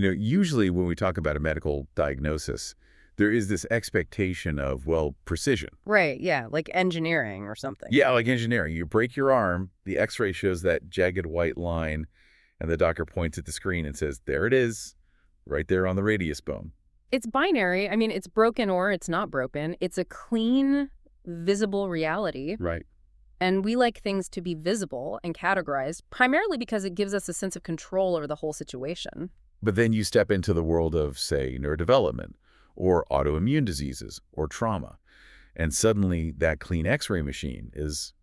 Usually when we talk about a medical diagnosis, there is this expectation of, well, precision. Right, yeah, like engineering or something. Yeah, like engineering. You break your arm, the x-ray shows that jagged white line, and the doctor points at the screen and says, there it is, right there on the radius bone. It's binary. I mean, it's broken or it's not broken. It's a clean, visible reality. Right. And we like things to be visible and categorized, primarily because it gives us a sense of control over the whole situation. But then you step into the world of, say, neurodevelopment, or autoimmune diseases, or trauma, and suddenly that clean x-ray machine is,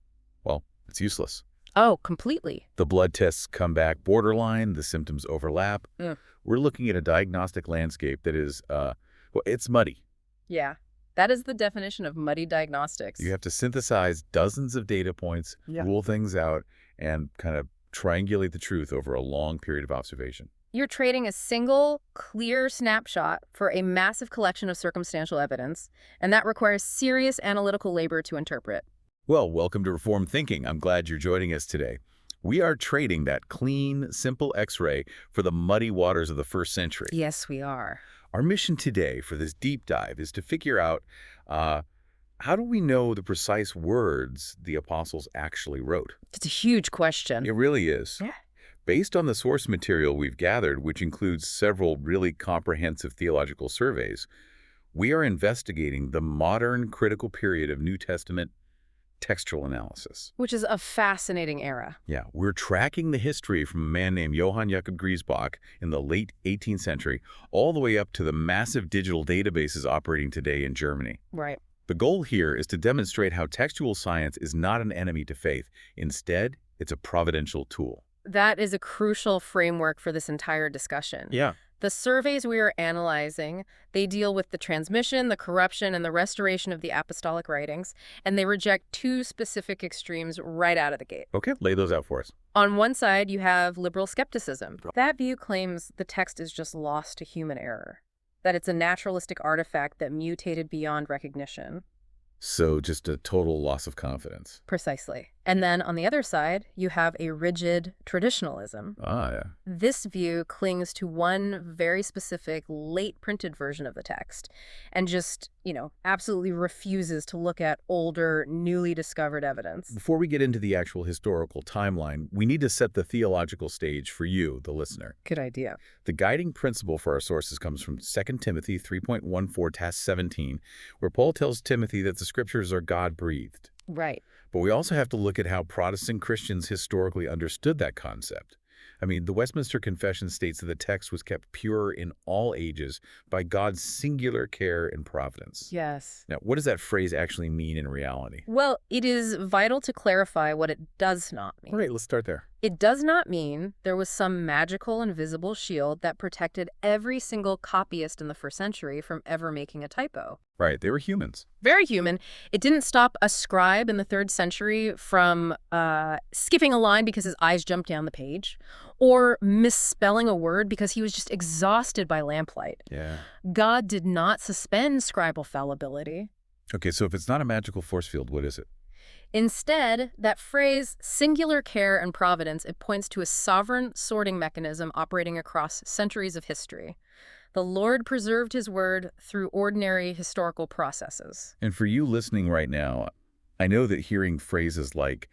well, it's useless. Oh, completely. The blood tests come back borderline, the symptoms overlap. We're looking at a diagnostic landscape that is, well, it's muddy. Yeah, that is the definition of muddy diagnostics. You have to synthesize dozens of data points, rule things out, and kind of triangulate the truth over a long period of observation. You're trading a single, clear snapshot for a massive collection of circumstantial evidence, and that requires serious analytical labor to interpret. Well, welcome to Reformed Thinking. I'm glad you're joining us today. We are trading that clean, simple X-ray for the muddy waters of the first century. Yes, we are. Our mission today for this deep dive is to figure out how do we know the precise words the apostles actually wrote? It's a huge question. It really is. Yeah. Based on the source material we've gathered, which includes several really comprehensive theological surveys, we are investigating the modern critical period of New Testament textual analysis. Which is a fascinating era. Yeah, we're tracking the history from a man named Johann Jakob Griesbach in the late 18th century all the way up to the massive digital databases operating today in Germany. Right. The goal here is to demonstrate how textual science is not an enemy to faith. Instead, it's a providential tool. That is a crucial framework for this entire discussion. Yeah. The surveys we are analyzing, they deal with the transmission, the corruption, and the restoration of the apostolic writings, and they reject two specific extremes right out of the gate. Okay, lay those out for us. On one side, you have liberal skepticism. That view claims the text is just lost to human error, that it's a naturalistic artifact that mutated beyond recognition. So just a total loss of confidence. Precisely. And then on the other side, you have a rigid traditionalism. Ah, yeah. This view clings to one very specific late printed version of the text and just, absolutely refuses to look at older, newly discovered evidence. Before we get into the actual historical timeline, we need to set the theological stage for you, the listener. Good idea. The guiding principle for our sources comes from 2 Timothy 3.14-17, where Paul tells Timothy that the scriptures are God-breathed. Right. But we also have to look at how Protestant Christians historically understood that concept. I mean, the Westminster Confession states that the text was kept pure in all ages by God's singular care and providence. Yes. Now, what does that phrase actually mean in reality? Well, it is vital to clarify what it does not mean. All right, let's start there. It does not mean there was some magical invisible shield that protected every single copyist in the first century from ever making a typo. Right, they were humans. Very human. It didn't stop a scribe in the 3rd century from skipping a line because his eyes jumped down the page, or misspelling a word because he was just exhausted by lamplight. Yeah. God did not suspend scribal fallibility. Okay, so if it's not a magical force field, what is it? Instead, that phrase, singular care and providence, it points to a sovereign sorting mechanism operating across centuries of history. The Lord preserved his word through ordinary historical processes. And for you listening right now, I know that hearing phrases like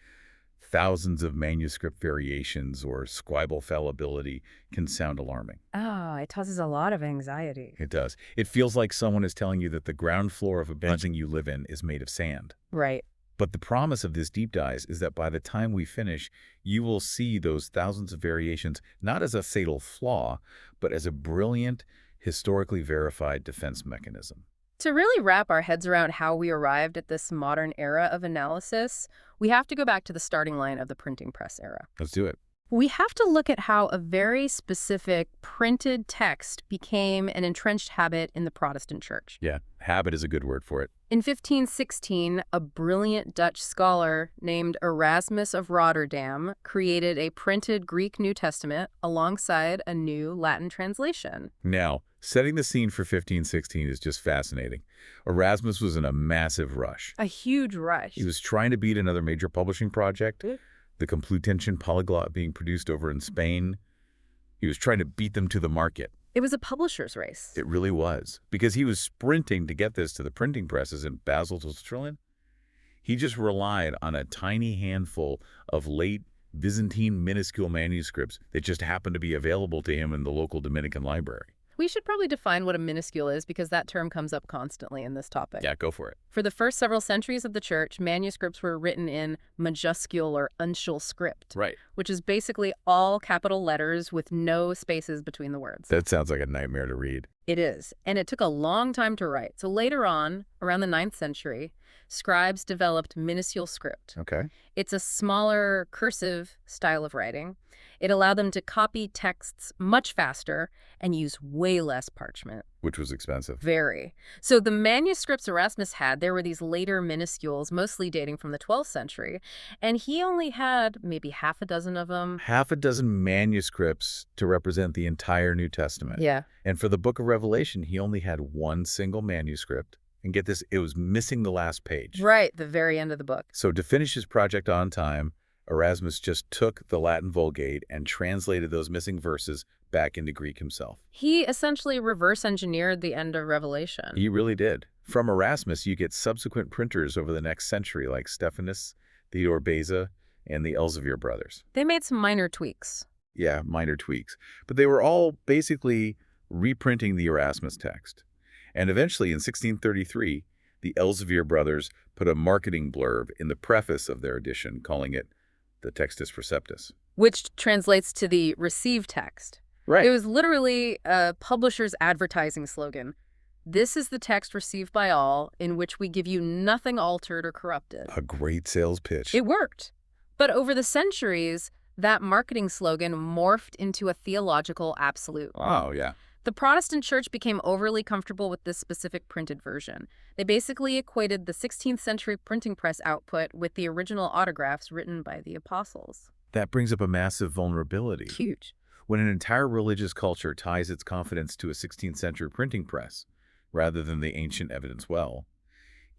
thousands of manuscript variations or scribal fallibility can sound alarming. Oh, it causes a lot of anxiety. It does. It feels like someone is telling you that the ground floor of a building you live in is made of sand. Right. But the promise of this deep dive is that by the time we finish, you will see those thousands of variations not as a fatal flaw, but as a brilliant, historically verified defense mechanism. To really wrap our heads around how we arrived at this modern era of analysis, we have to go back to the starting line of the printing press era. Let's do it. We have to look at how a very specific printed text became an entrenched habit in the Protestant church. Yeah, habit is a good word for it. In 1516, a brilliant Dutch scholar named Erasmus of Rotterdam created a printed Greek New Testament alongside a new Latin translation. Now, setting the scene for 1516 is just fascinating. Erasmus was in a massive rush. A huge rush. He was trying to beat another major publishing project, the Complutensian Polyglot being produced over in Spain. He was trying to beat them to the market. It was a publisher's race. It really was, because he was sprinting to get this to the printing presses in Basel to Switzerland. He just relied on a tiny handful of late Byzantine minuscule manuscripts that just happened to be available to him in the local Dominican library. We should probably define what a minuscule is because that term comes up constantly in this topic. Yeah, go for it. For the first several centuries of the church, manuscripts were written in majuscule or uncial script, Right. which is basically all capital letters with no spaces between the words. That sounds like a nightmare to read. It is, and it took a long time to write. So later on, around the 9th century, scribes developed minuscule script. Okay. It's a smaller cursive style of writing. It allowed them to copy texts much faster and use way less parchment. Which was expensive. Very. So the manuscripts Erasmus had, there were these later minuscules, mostly dating from the 12th century, and he only had maybe half a dozen of them. Half a dozen manuscripts to represent the entire New Testament. Yeah. And for the book of Revelation, he only had one single manuscript. And get this, it was missing the last page. Right, the very end of the book. So to finish his project on time, Erasmus just took the Latin Vulgate and translated those missing verses back into Greek himself. He essentially reverse engineered the end of Revelation. He really did. From Erasmus, you get subsequent printers over the next century like Stephanus, Theodore Beza, and the Elsevier brothers. They made some minor tweaks. Yeah, minor tweaks. But they were all basically reprinting the Erasmus text. And eventually, in 1633, the Elsevier brothers put a marketing blurb in the preface of their edition, calling it the Textus Receptus. Which translates to the receive text. Right. It was literally a publisher's advertising slogan. This is the text received by all, in which we give you nothing altered or corrupted. A great sales pitch. It worked. But over the centuries, that marketing slogan morphed into a theological absolute. Oh, yeah. The Protestant church became overly comfortable with this specific printed version. They basically equated the 16th century printing press output with the original autographs written by the apostles. That brings up a massive vulnerability. Huge. When an entire religious culture ties its confidence to a 16th century printing press, rather than the ancient evidence well,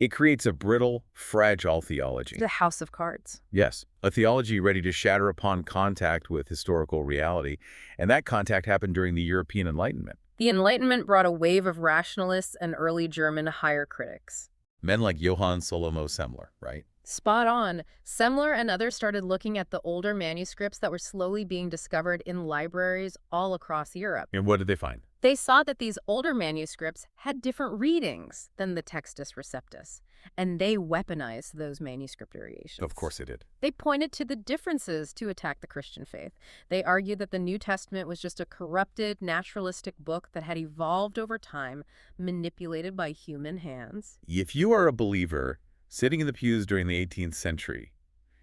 it creates a brittle, fragile theology. The house of cards. Yes, a theology ready to shatter upon contact with historical reality, and that contact happened during the European Enlightenment. The Enlightenment brought a wave of rationalists and early German higher critics. Men like Johann Solomo Semler, right? Spot on. Semler and others started looking at the older manuscripts that were slowly being discovered in libraries all across Europe. And what did they find? They saw that these older manuscripts had different readings than the Textus Receptus, and they weaponized those manuscript variations. Of course they did. They pointed to the differences to attack the Christian faith. They argued that the New Testament was just a corrupted, naturalistic book that had evolved over time, manipulated by human hands. If you are a believer sitting in the pews during the 18th century,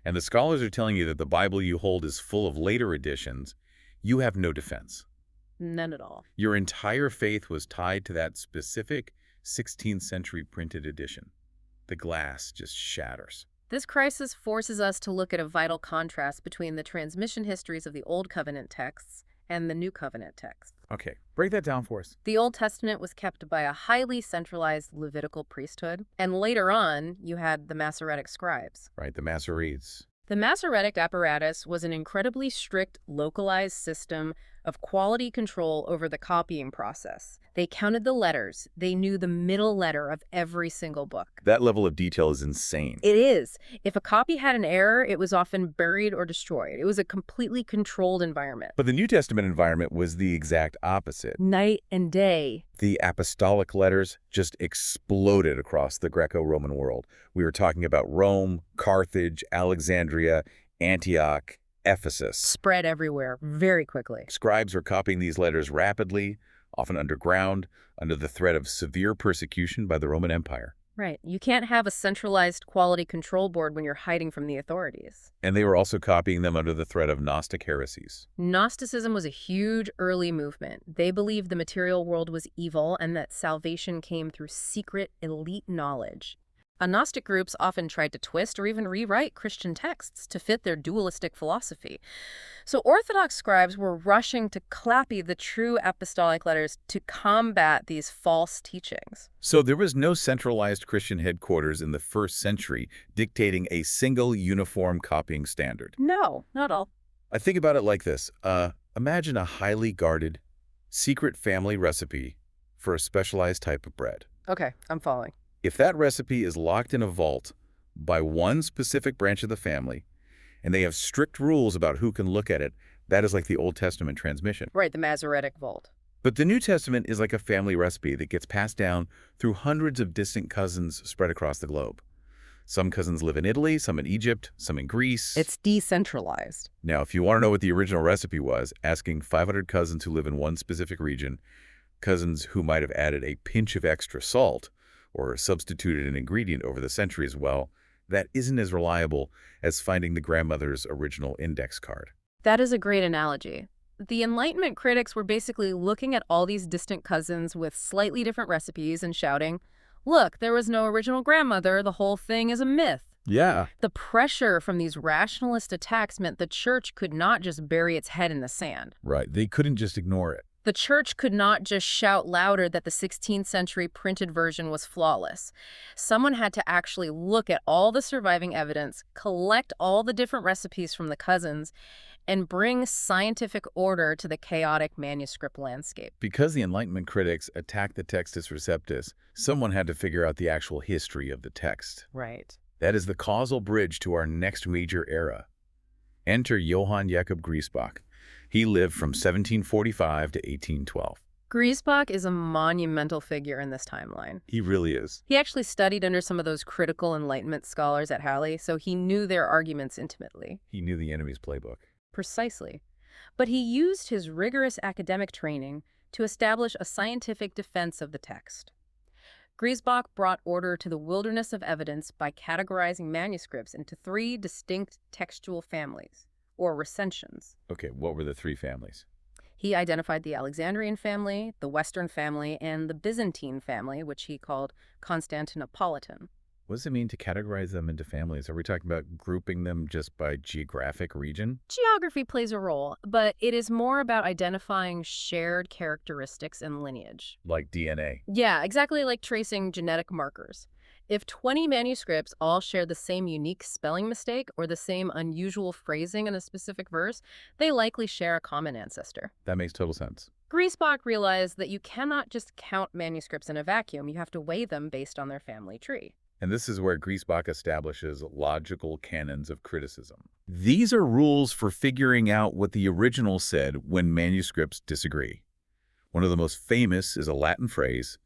and the scholars are telling you that the Bible you hold is full of later editions, you have no defense. None at all. Your entire faith was tied to that specific 16th century printed edition. The glass just shatters. This crisis forces us to look at a vital contrast between the transmission histories of the Old Covenant texts and the New Covenant texts. Okay, break that down for us. The Old Testament was kept by a highly centralized Levitical priesthood, and later on, you had the Masoretic scribes. Right, the Masoretes. The Masoretic apparatus was an incredibly strict, localized system of quality control over the copying process. They counted the letters. They knew the middle letter of every single book. That level of detail is insane. It is. If a copy had an error, it was often buried or destroyed. It was a completely controlled environment. But the New Testament environment was the exact opposite. Night and day. The apostolic letters just exploded across the Greco-Roman world. We were talking about Rome, Carthage, Alexandria, Antioch, Ephesus. Spread everywhere very quickly. Scribes were copying these letters rapidly, often underground, under the threat of severe persecution by the Roman Empire. Right. You can't have a centralized quality control board when you're hiding from the authorities. And they were also copying them under the threat of Gnostic heresies. Gnosticism was a huge early movement. They believed the material world was evil and that salvation came through secret, elite knowledge. Gnostic groups often tried to twist or even rewrite Christian texts to fit their dualistic philosophy. So Orthodox scribes were rushing to copy the true apostolic letters to combat these false teachings. So there was no centralized Christian headquarters in the first century dictating a single uniform copying standard. No, not all. I think about it like this. Imagine a highly guarded, secret family recipe for a specialized type of bread. Okay, I'm following. If that recipe is locked in a vault by one specific branch of the family, and they have strict rules about who can look at it, that is like the Old Testament transmission. Right, the Masoretic Vault. But the New Testament is like a family recipe that gets passed down through hundreds of distant cousins spread across the globe. Some cousins live in Italy, some in Egypt, some in Greece. It's decentralized. Now, if you want to know what the original recipe was, asking 500 cousins who live in one specific region, cousins who might have added a pinch of extra salt or substituted an ingredient over the centuries, well, that isn't as reliable as finding the grandmother's original index card. That is a great analogy. The Enlightenment critics were basically looking at all these distant cousins with slightly different recipes and shouting, "Look, there was no original grandmother, the whole thing is a myth." Yeah. The pressure from these rationalist attacks meant the church could not just bury its head in the sand. Right. They couldn't just ignore it. The church could not just shout louder that the 16th century printed version was flawless. Someone had to actually look at all the surviving evidence, collect all the different recipes from the cousins, and bring scientific order to the chaotic manuscript landscape. Because the Enlightenment critics attacked the Textus Receptus, someone had to figure out the actual history of the text. Right. That is the causal bridge to our next major era. Enter Johann Jakob Griesbach. He lived from 1745 to 1812. Griesbach is a monumental figure in this timeline. He really is. He actually studied under some of those critical Enlightenment scholars at Halle, so he knew their arguments intimately. He knew the enemy's playbook. Precisely. But he used his rigorous academic training to establish a scientific defense of the text. Griesbach brought order to the wilderness of evidence by categorizing manuscripts into three distinct textual families, or recensions. Okay, what were the three families? He identified the Alexandrian family, the Western family, and the Byzantine family, which he called Constantinopolitan. What does it mean to categorize them into families? Are we talking about grouping them just by geographic region? Geography plays a role, but it is more about identifying shared characteristics and lineage. Like DNA. Yeah, exactly like tracing genetic markers. If 20 manuscripts all share the same unique spelling mistake or the same unusual phrasing in a specific verse, they likely share a common ancestor. That makes total sense. Griesbach realized that you cannot just count manuscripts in a vacuum. You have to weigh them based on their family tree. And this is where Griesbach establishes logical canons of criticism. These are rules for figuring out what the original said when manuscripts disagree. One of the most famous is a Latin phrase,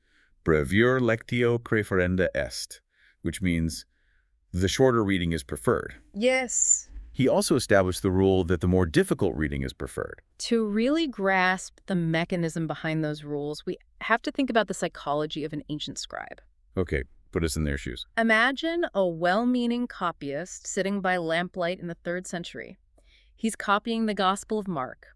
brevior lectio preferenda est, which means the shorter reading is preferred. Yes. He also established the rule that the more difficult reading is preferred. To really grasp the mechanism behind those rules, we have to think about the psychology of an ancient scribe. Okay, put us in their shoes. Imagine a well-meaning copyist sitting by lamplight in the 3rd century. He's copying the Gospel of Mark.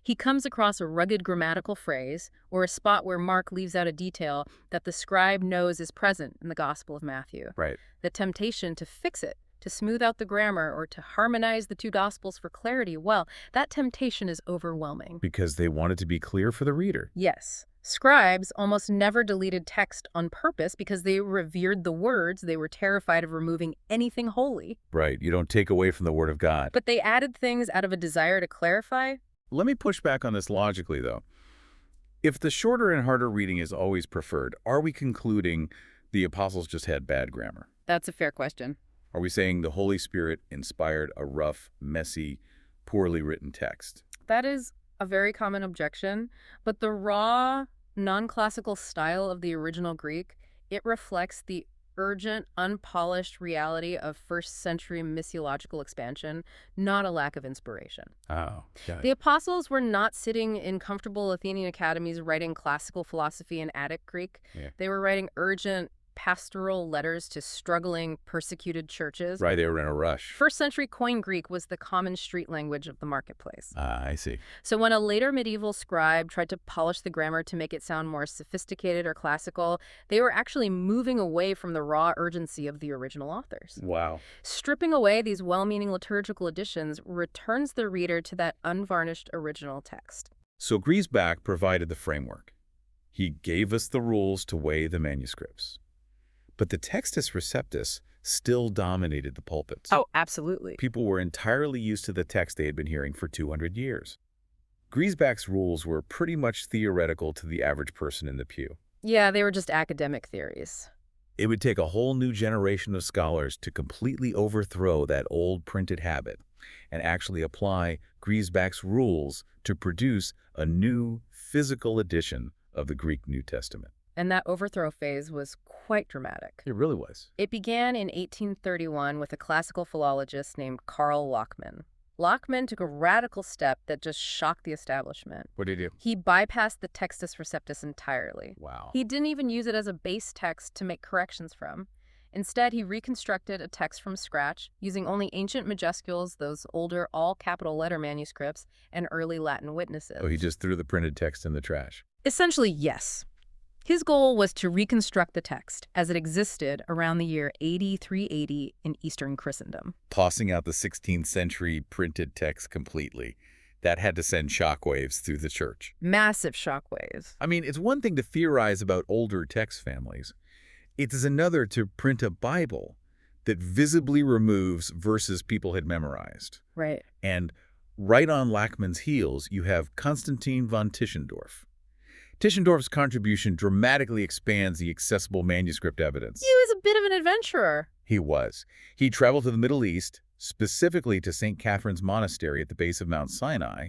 He comes across a rugged grammatical phrase or a spot where Mark leaves out a detail that the scribe knows is present in the Gospel of Matthew. Right. The temptation to fix it, to smooth out the grammar, or to harmonize the two Gospels for clarity, well, that temptation is overwhelming. Because they want it to be clear for the reader. Yes. Scribes almost never deleted text on purpose because they revered the words. They were terrified of removing anything holy. Right. You don't take away from the Word of God. But they added things out of a desire to clarify. Let me push back on this logically, though. If the shorter and harder reading is always preferred, are we concluding the apostles just had bad grammar? That's a fair question. Are we saying the Holy Spirit inspired a rough, messy, poorly written text? That is a very common objection, but the raw, non-classical style of the original Greek, it reflects the urgent, unpolished reality of 1st century missiological expansion, not a lack of inspiration. Oh, got it. The apostles were not sitting in comfortable Athenian academies writing classical philosophy in Attic Greek. Yeah. They were writing urgent, pastoral letters to struggling, persecuted churches. Right, they were in a rush. 1st century Koine Greek was the common street language of the marketplace. I see. So when a later medieval scribe tried to polish the grammar to make it sound more sophisticated or classical, they were actually moving away from the raw urgency of the original authors. Wow. Stripping away these well-meaning liturgical additions returns the reader to that unvarnished original text. So Griesbach provided the framework. He gave us the rules to weigh the manuscripts. But the Textus Receptus still dominated the pulpits. Oh, absolutely. People were entirely used to the text they had been hearing for 200 years. Griesbach's rules were pretty much theoretical to the average person in the pew. Yeah, they were just academic theories. It would take a whole new generation of scholars to completely overthrow that old printed habit and actually apply Griesbach's rules to produce a new physical edition of the Greek New Testament. And that overthrow phase was quite dramatic. It really was. It began in 1831 with a classical philologist named Karl Lachmann. Lachmann took a radical step that just shocked the establishment. What did he do? He bypassed the Textus Receptus entirely. Wow. He didn't even use it as a base text to make corrections from. Instead, he reconstructed a text from scratch, using only ancient majuscules, those older all-capital letter manuscripts, and early Latin witnesses. Oh, he just threw the printed text in the trash. Essentially, yes. His goal was to reconstruct the text as it existed around the year 380 in Eastern Christendom. Tossing out the 16th century printed text completely. That had to send shockwaves through the church. Massive shockwaves. I mean, it's one thing to theorize about older text families. It is another to print a Bible that visibly removes verses people had memorized. Right. And right on Lachmann's heels, you have Constantine von Tischendorf. Tischendorf's contribution dramatically expands the accessible manuscript evidence. He was a bit of an adventurer. He was. He traveled to the Middle East, specifically to St. Catherine's Monastery at the base of Mount Sinai,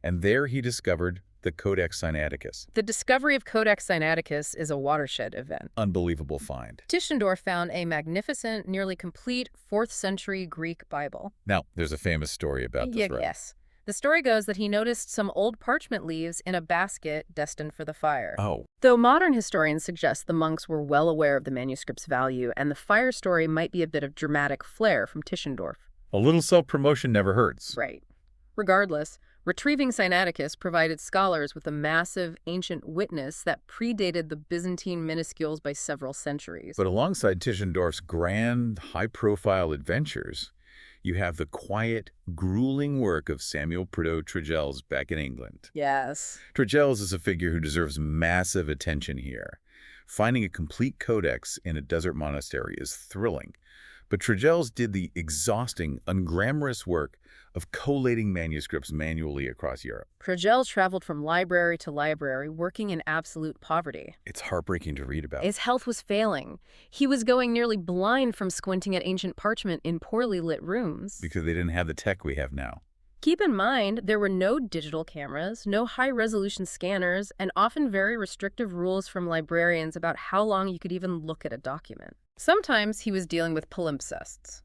and there he discovered the Codex Sinaiticus. The discovery of Codex Sinaiticus is a watershed event. Unbelievable find. Tischendorf found a magnificent, nearly complete 4th century Greek Bible. Now, there's a famous story about this, right? Yes. The story goes that he noticed some old parchment leaves in a basket destined for the fire. Oh. Though modern historians suggest the monks were well aware of the manuscript's value and the fire story might be a bit of dramatic flair from Tischendorf. A little self-promotion never hurts. Right. Regardless, retrieving Sinaiticus provided scholars with a massive ancient witness that predated the Byzantine minuscules by several centuries. But alongside Tischendorf's grand, high-profile adventures, you have the quiet, grueling work of Samuel Prideaux Tregelles back in England. Yes. Tregelles is a figure who deserves massive attention here. Finding a complete codex in a desert monastery is thrilling, but Tregelles did the exhausting, unglamorous work of collating manuscripts manually across Europe. Tregelles traveled from library to library, working in absolute poverty. It's heartbreaking to read about. His health was failing. He was going nearly blind from squinting at ancient parchment in poorly lit rooms. Because they didn't have the tech we have now. Keep in mind, there were no digital cameras, no high-resolution scanners, and often very restrictive rules from librarians about how long you could even look at a document. Sometimes he was dealing with palimpsests.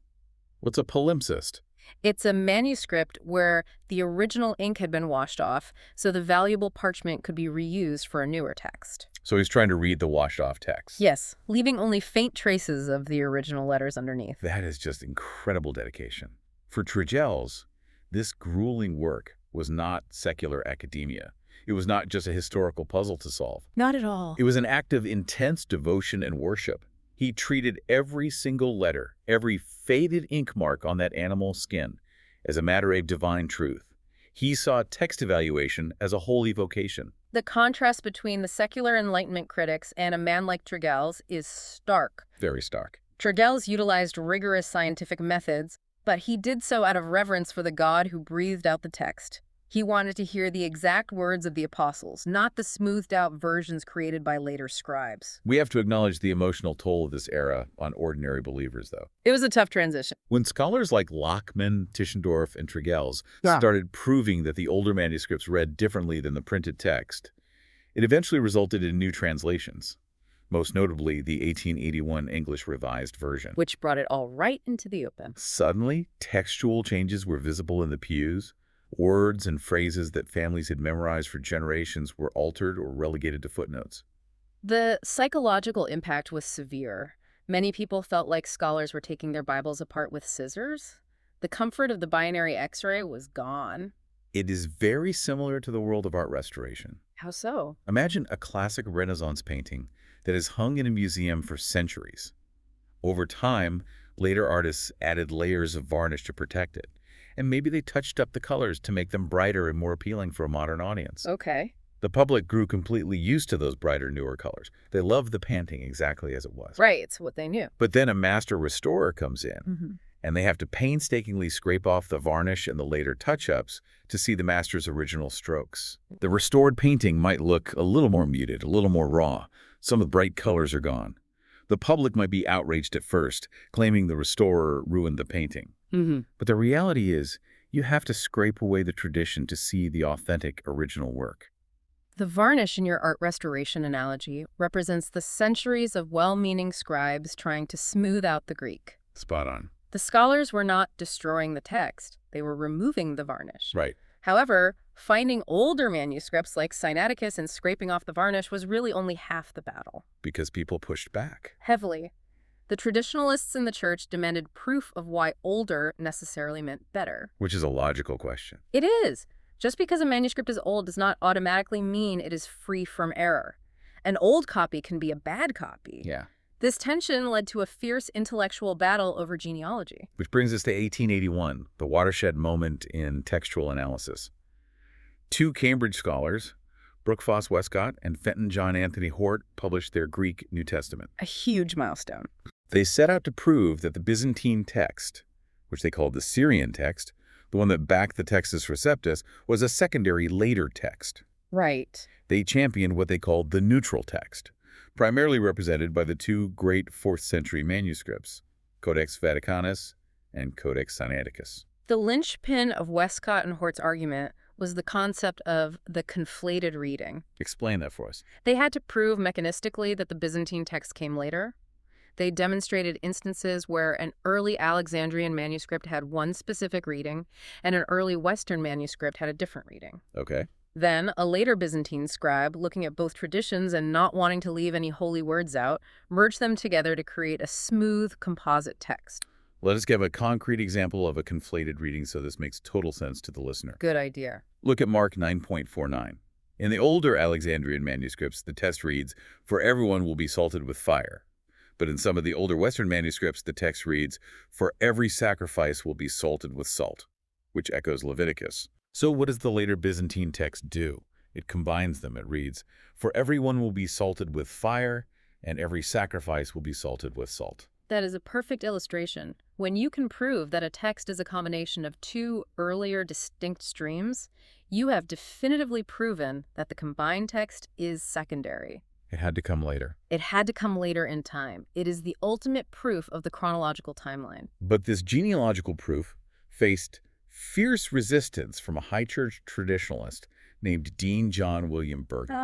What's a palimpsest? It's a manuscript where the original ink had been washed off, so the valuable parchment could be reused for a newer text. So he's trying to read the washed-off text. Yes, leaving only faint traces of the original letters underneath. That is just incredible dedication. For Tregelles, this grueling work was not secular academia. It was not just a historical puzzle to solve. Not at all. It was an act of intense devotion and worship. He treated every single letter, every faded ink mark on that animal skin, as a matter of divine truth. He saw text evaluation as a holy vocation. The contrast between the secular Enlightenment critics and a man like Tregelles is stark. Very stark. Tregelles utilized rigorous scientific methods, but he did so out of reverence for the God who breathed out the text. He wanted to hear the exact words of the apostles, not the smoothed-out versions created by later scribes. We have to acknowledge the emotional toll of this era on ordinary believers, though. It was a tough transition. When scholars like Lachmann, Tischendorf, and Tregelles started proving that the older manuscripts read differently than the printed text, it eventually resulted in new translations, most notably the 1881 English Revised Version. Which brought it all right into the open. Suddenly, textual changes were visible in the pews. Words and phrases that families had memorized for generations were altered or relegated to footnotes. The psychological impact was severe. Many people felt like scholars were taking their Bibles apart with scissors. The comfort of the binary X-ray was gone. It is very similar to the world of art restoration. How so? Imagine a classic Renaissance painting that is hung in a museum for centuries. Over time, later artists added layers of varnish to protect it. And maybe they touched up the colors to make them brighter and more appealing for a modern audience. Okay. The public grew completely used to those brighter, newer colors. They loved the painting exactly as it was. Right, it's what they knew. But then a master restorer comes in, and they have to painstakingly scrape off the varnish and the later touch-ups to see the master's original strokes. The restored painting might look a little more muted, a little more raw. Some of the bright colors are gone. The public might be outraged at first, claiming the restorer ruined the painting. But the reality is, you have to scrape away the tradition to see the authentic original work. The varnish in your art restoration analogy represents the centuries of well-meaning scribes trying to smooth out the Greek. Spot on. The scholars were not destroying the text, they were removing the varnish. Right. However, finding older manuscripts like Sinaiticus and scraping off the varnish was really only half the battle. Because people pushed back. Heavily. The traditionalists in the church demanded proof of why older necessarily meant better. Which is a logical question. It is. Just because a manuscript is old does not automatically mean it is free from error. An old copy can be a bad copy. Yeah. This tension led to a fierce intellectual battle over genealogy. Which brings us to 1881, the watershed moment in textual analysis. Two Cambridge scholars, Brookfoss Westcott and Fenton John Anthony Hort, published their Greek New Testament. A huge milestone. They set out to prove that the Byzantine text, which they called the Syrian text, the one that backed the Textus Receptus, was a secondary later text. Right. They championed what they called the neutral text, primarily represented by the two great 4th century manuscripts, Codex Vaticanus and Codex Sinaiticus. The linchpin of Westcott and Hort's argument was the concept of the conflated reading. Explain that for us. They had to prove mechanistically that the Byzantine text came later. They demonstrated instances where an early Alexandrian manuscript had one specific reading and an early Western manuscript had a different reading. Okay. Then, a later Byzantine scribe, looking at both traditions and not wanting to leave any holy words out, merged them together to create a smooth composite text. Let us give a concrete example of a conflated reading so this makes total sense to the listener. Good idea. Look at Mark 9.49. In the older Alexandrian manuscripts, the text reads, "For everyone will be salted with fire." But in some of the older Western manuscripts, the text reads, "For every sacrifice will be salted with salt," which echoes Leviticus. So what does the later Byzantine text do? It combines them. It reads, "For everyone will be salted with fire, and every sacrifice will be salted with salt." That is a perfect illustration. When you can prove that a text is a combination of two earlier distinct streams, you have definitively proven that the combined text is secondary. It had to come later. It had to come later in time. It is the ultimate proof of the chronological timeline. But this genealogical proof faced fierce resistance from a high church traditionalist named Dean John William Bergen.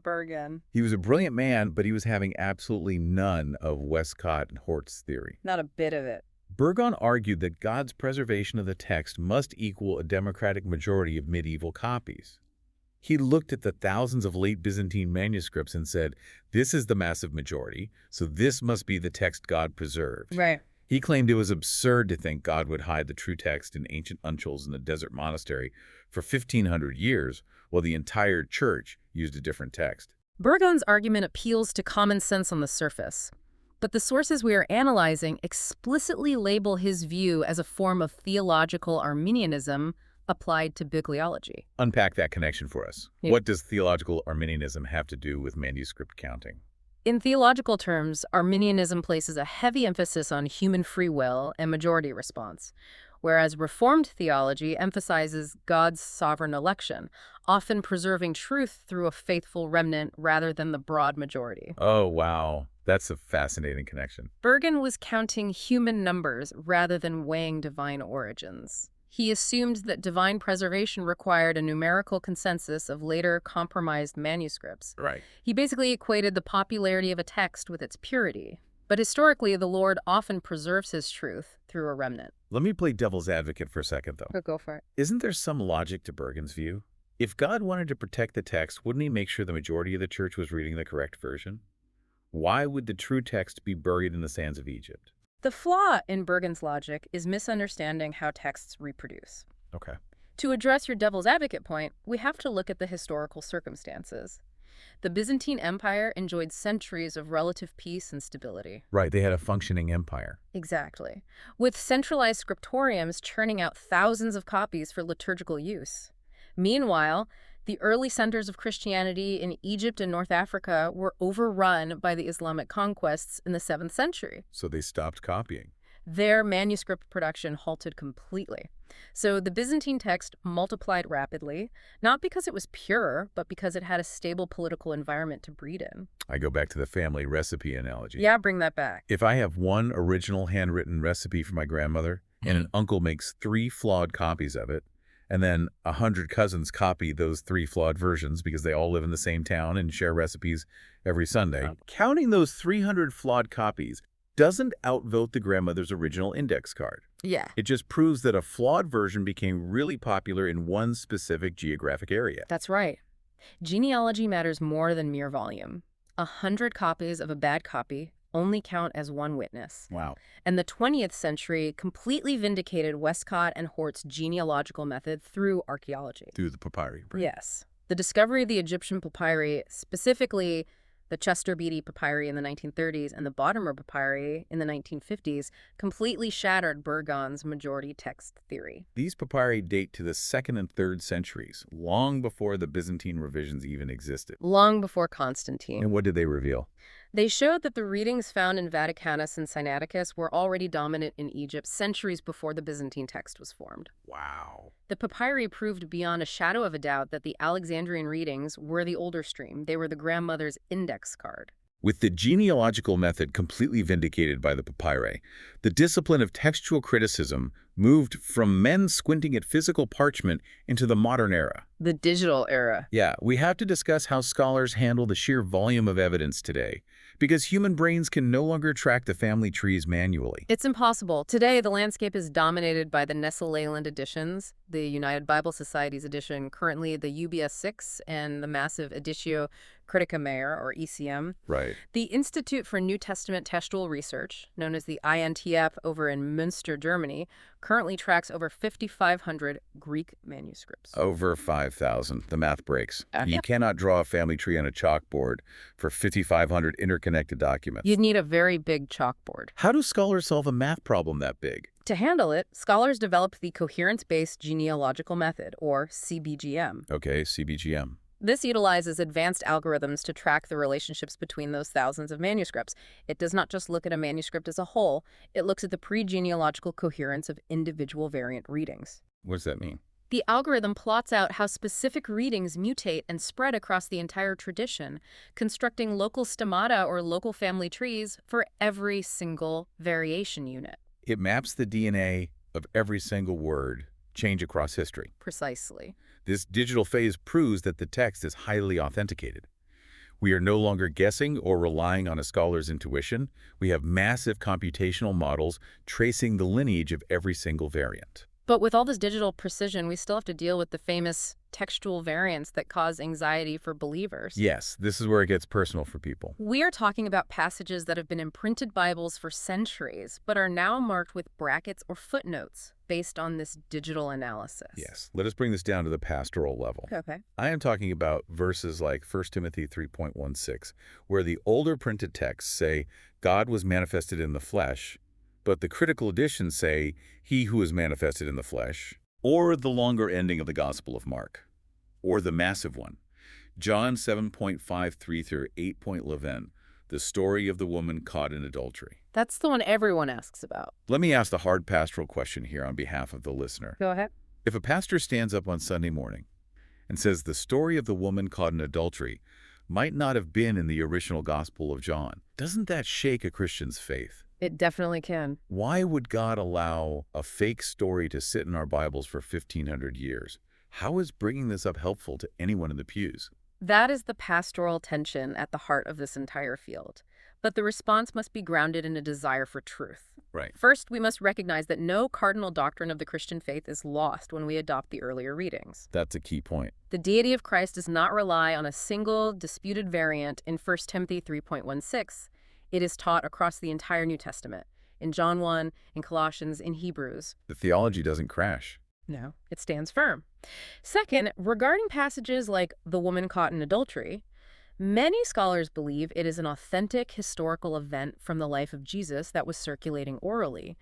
Bergen. He was a brilliant man, but he was having absolutely none of Westcott and Hort's theory. Not a bit of it. Bergen argued that God's preservation of the text must equal a democratic majority of medieval copies. He looked at the thousands of late Byzantine manuscripts and said, "This is the massive majority, so this must be the text God preserved." Right. He claimed it was absurd to think God would hide the true text in ancient uncials in the desert monastery for 1,500 years, while the entire church used a different text. Bergen's argument appeals to common sense on the surface, but the sources we are analyzing explicitly label his view as a form of theological Arminianism applied to bibliology. Unpack that connection for us. Yeah. What does theological Arminianism have to do with manuscript counting? In theological terms, Arminianism places a heavy emphasis on human free will and majority response, whereas Reformed theology emphasizes God's sovereign election, often preserving truth through a faithful remnant rather than the broad majority. Oh, wow. That's a fascinating connection. Bergen was counting human numbers rather than weighing divine origins. He assumed that divine preservation required a numerical consensus of later compromised manuscripts. Right. He basically equated the popularity of a text with its purity. But historically, the Lord often preserves his truth through a remnant. Let me play devil's advocate for a second, though. Go for it. Isn't there some logic to Bergen's view? If God wanted to protect the text, wouldn't he make sure the majority of the church was reading the correct version? Why would the true text be buried in the sands of Egypt? The flaw in Bergen's logic is misunderstanding how texts reproduce. Okay. To address your devil's advocate point, we have to look at the historical circumstances. The Byzantine Empire enjoyed centuries of relative peace and stability. Right, they had a functioning empire. Exactly. With centralized scriptoriums churning out thousands of copies for liturgical use. Meanwhile, the early centers of Christianity in Egypt and North Africa were overrun by the Islamic conquests in the 7th century. So they stopped copying. Their manuscript production halted completely. So the Byzantine text multiplied rapidly, not because it was pure, but because it had a stable political environment to breed in. I go back to the family recipe analogy. Yeah, bring that back. If I have one original handwritten recipe from my grandmother, and an uncle makes 3 flawed copies of it, and then 100 cousins copy those 3 flawed versions because they all live in the same town and share recipes every Sunday, counting those 300 flawed copies doesn't outvote the grandmother's original index card. Yeah. It just proves that a flawed version became really popular in one specific geographic area. That's right. Genealogy matters more than mere volume. 100 copies of a bad copy only count as one witness. Wow. And the 20th century completely vindicated Westcott and Hort's genealogical method through archaeology. Through the papyri. Right? Yes. The discovery of the Egyptian papyri, specifically the Chester Beatty papyri in the 1930s and the Bodmer papyri in the 1950s, completely shattered Burgon's majority text theory. These papyri date to the 2nd and 3rd centuries, long before the Byzantine revisions even existed. Long before Constantine. And what did they reveal? They showed that the readings found in Vaticanus and Sinaiticus were already dominant in Egypt centuries before the Byzantine text was formed. Wow. The papyri proved beyond a shadow of a doubt that the Alexandrian readings were the older stream. They were the grandmother's index card. With the genealogical method completely vindicated by the papyri, the discipline of textual criticism moved from men squinting at physical parchment into the modern era. The digital era. Yeah, we have to discuss how scholars handle the sheer volume of evidence today, because human brains can no longer track the family trees manually. It's impossible. Today, the landscape is dominated by the Nestle-Leyland editions, the United Bible Society's edition, currently the UBS 6, and the massive Editio Critica Maior, or ECM. Right. The Institute for New Testament Textual Research, known as the INTF over in Münster, Germany, currently tracks over 5,500 Greek manuscripts. Over 5,000. The math breaks. Yeah. You cannot draw a family tree on a chalkboard for 5,500 interconnected documents. You'd need a very big chalkboard. How do scholars solve a math problem that big? To handle it, scholars developed the coherence-based genealogical method, or CBGM. Okay, CBGM. This utilizes advanced algorithms to track the relationships between those thousands of manuscripts. It does not just look at a manuscript as a whole, it looks at the pre-genealogical coherence of individual variant readings. What does that mean? The algorithm plots out how specific readings mutate and spread across the entire tradition, constructing local stomata or local family trees for every single variation unit. It maps the DNA of every single word change across history. Precisely. This digital phase proves that the text is highly authenticated. We are no longer guessing or relying on a scholar's intuition. We have massive computational models tracing the lineage of every single variant. But with all this digital precision, we still have to deal with the famous textual variants that cause anxiety for believers. Yes, this is where it gets personal for people. We are talking about passages that have been in printed Bibles for centuries, but are now marked with brackets or footnotes based on this digital analysis. Yes, let us bring this down to the pastoral level. Okay. I am talking about verses like 1 Timothy 3.16, where the older printed texts say, God was manifested in the flesh, but the critical editions say, he who is manifested in the flesh, or the longer ending of the Gospel of Mark, or the massive one, John 7.53 through 8.11, the story of the woman caught in adultery. That's the one everyone asks about. Let me ask the hard pastoral question here on behalf of the listener. Go ahead. If a pastor stands up on Sunday morning and says the story of the woman caught in adultery might not have been in the original Gospel of John, doesn't that shake a Christian's faith? It definitely can. Why would God allow a fake story to sit in our Bibles for 1,500 years? How is bringing this up helpful to anyone in the pews? That is the pastoral tension at the heart of this entire field. But the response must be grounded in a desire for truth. Right. First, we must recognize that no cardinal doctrine of the Christian faith is lost when we adopt the earlier readings. That's a key point. The deity of Christ does not rely on a single disputed variant in 1 Timothy 3.16. It is taught across the entire New Testament, in John 1, in Colossians, in Hebrews. The theology doesn't crash. No, it stands firm. Second, regarding passages like the woman caught in adultery, many scholars believe it is an authentic historical event from the life of Jesus that was circulating orally,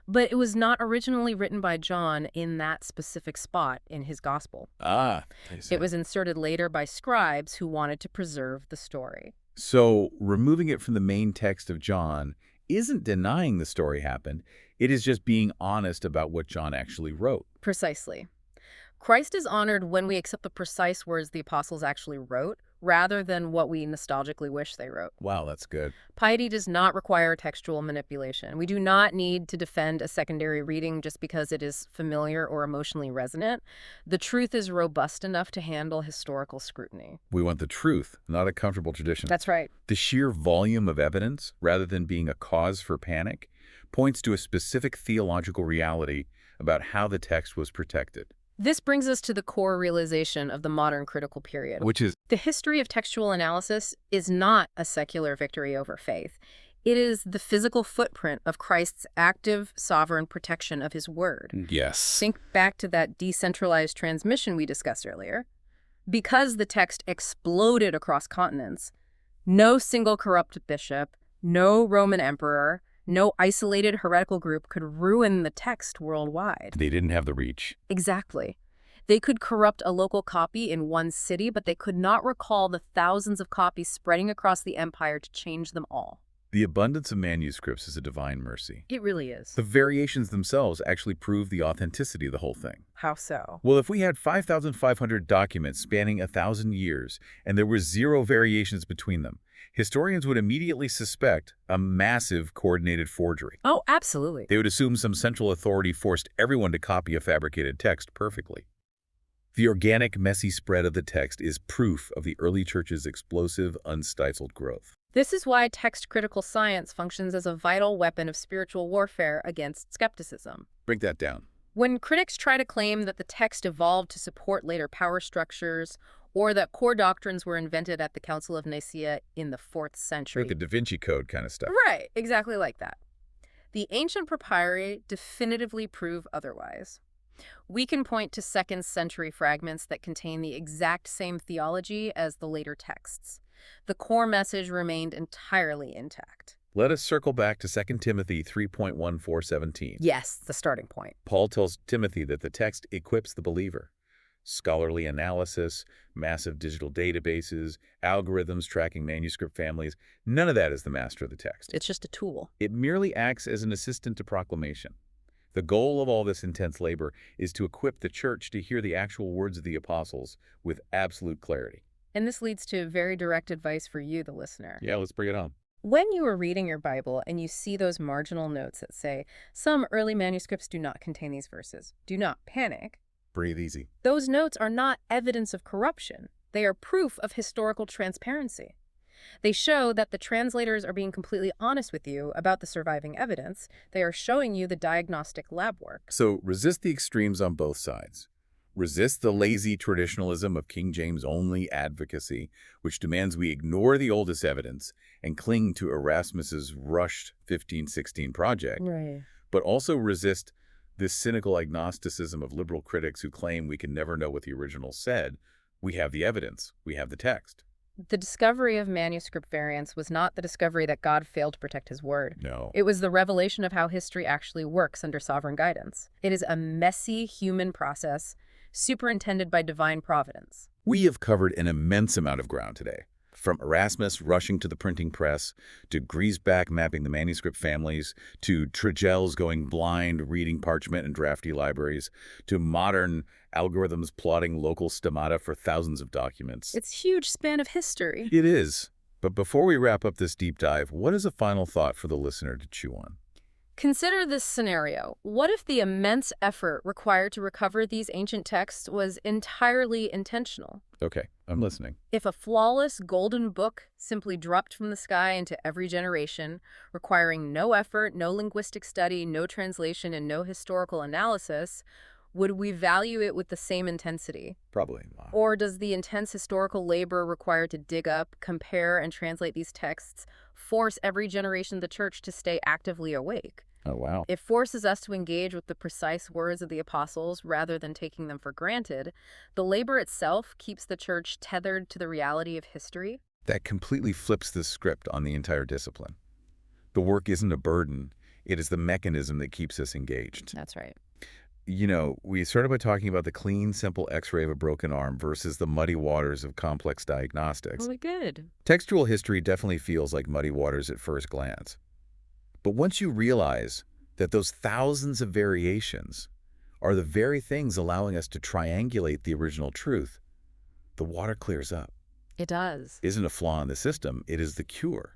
but it was not originally written by John in that specific spot in his gospel. I see. It was inserted later by scribes who wanted to preserve the story. So removing it from the main text of John isn't denying the story happened. It is just being honest about what John actually wrote. Precisely. Christ is honored when we accept the precise words the apostles actually wrote, rather than what we nostalgically wish they wrote. Wow, that's good. Piety does not require textual manipulation. We do not need to defend a secondary reading just because it is familiar or emotionally resonant. The truth is robust enough to handle historical scrutiny. We want the truth, not a comfortable tradition. That's right. The sheer volume of evidence, rather than being a cause for panic, points to a specific theological reality about how the text was protected. This brings us to the core realization of the modern critical period. Which is, The history of textual analysis is not a secular victory over faith. It is the physical footprint of Christ's active, sovereign protection of his word. yes. Think back to that decentralized transmission we discussed earlier. Because the text exploded across continents, no single corrupt bishop, no Roman emperor, no isolated heretical group could ruin the text worldwide. They didn't have the reach. Exactly. They could corrupt a local copy in one city, but they could not recall the thousands of copies spreading across the empire to change them all. The abundance of manuscripts is a divine mercy. It really is. The variations themselves actually prove the authenticity of the whole thing. How so? Well, if we had 5,500 documents spanning 1,000 years, and there were 0 variations between them, historians would immediately suspect a massive coordinated forgery. Oh, absolutely. They would assume some central authority forced everyone to copy a fabricated text perfectly. The organic, messy spread of the text is proof of the early church's explosive, unstifled growth. This is why text critical science functions as a vital weapon of spiritual warfare against skepticism. Break that down. When critics try to claim that the text evolved to support later power structures, or that core doctrines were invented at the Council of Nicaea in the 4th century. Like the Da Vinci Code kind of stuff. Right, exactly like that. The ancient papyri definitively prove otherwise. We can point to 2nd century fragments that contain the exact same theology as the later texts. The core message remained entirely intact. Let us circle back to 2 Timothy 3.14-17. Yes, the starting point. Paul tells Timothy that the text equips the believer. Scholarly analysis, massive digital databases, algorithms tracking manuscript families, none of that is the master of the text. It's just a tool. It merely acts as an assistant to proclamation. The goal of all this intense labor is to equip the church to hear the actual words of the apostles with absolute clarity. And this leads to very direct advice for you, the listener. Yeah, let's bring it on. When you are reading your Bible and you see those marginal notes that say, some early manuscripts do not contain these verses, do not panic. Breathe easy. Those notes are not evidence of corruption. They are proof of historical transparency. They show that the translators are being completely honest with you about the surviving evidence. They are showing you the diagnostic lab work. So resist the extremes on both sides. Resist the lazy traditionalism of King James-only advocacy, which demands we ignore the oldest evidence and cling to Erasmus's rushed 1516 project. Right. But also resist this cynical agnosticism of liberal critics who claim we can never know what the original said. We have the evidence. We have the text. The discovery of manuscript variants was not the discovery that God failed to protect his word. No. It was the revelation of how history actually works under sovereign guidance. It is a messy human process superintended by divine providence. We have covered an immense amount of ground today. From Erasmus rushing to the printing press, to Griesbach mapping the manuscript families, to Tregelles going blind reading parchment and drafty libraries, to modern algorithms plotting local stemmata for thousands of documents. It's a huge span of history. It is. But before we wrap up this deep dive, what is a final thought for the listener to chew on? Consider this scenario. What if the immense effort required to recover these ancient texts was entirely intentional? Okay, I'm listening. If a flawless golden book simply dropped from the sky into every generation, requiring no effort, no linguistic study, no translation, and no historical analysis, would we value it with the same intensity? Probably not. Or does the intense historical labor required to dig up, compare, and translate these texts force every generation of the church to stay actively awake? Oh, wow. It forces us to engage with the precise words of the apostles rather than taking them for granted. The labor itself keeps the church tethered to the reality of history. That completely flips the script on the entire discipline. The work isn't a burden. It is the mechanism that keeps us engaged. That's right. You know, we started by talking about the clean, simple x-ray of a broken arm versus the muddy waters of complex diagnostics. Really good. Textual history definitely feels like muddy waters at first glance. But once you realize that those thousands of variations are the very things allowing us to triangulate the original truth, the water clears up. It does. Isn't a flaw in the system, it is the cure.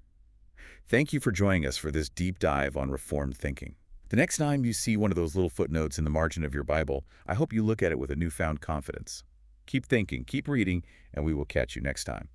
Thank you for joining us for this deep dive on Reformed thinking. The next time you see one of those little footnotes in the margin of your Bible, I hope you look at it with a newfound confidence. Keep thinking, keep reading, and we will catch you next time.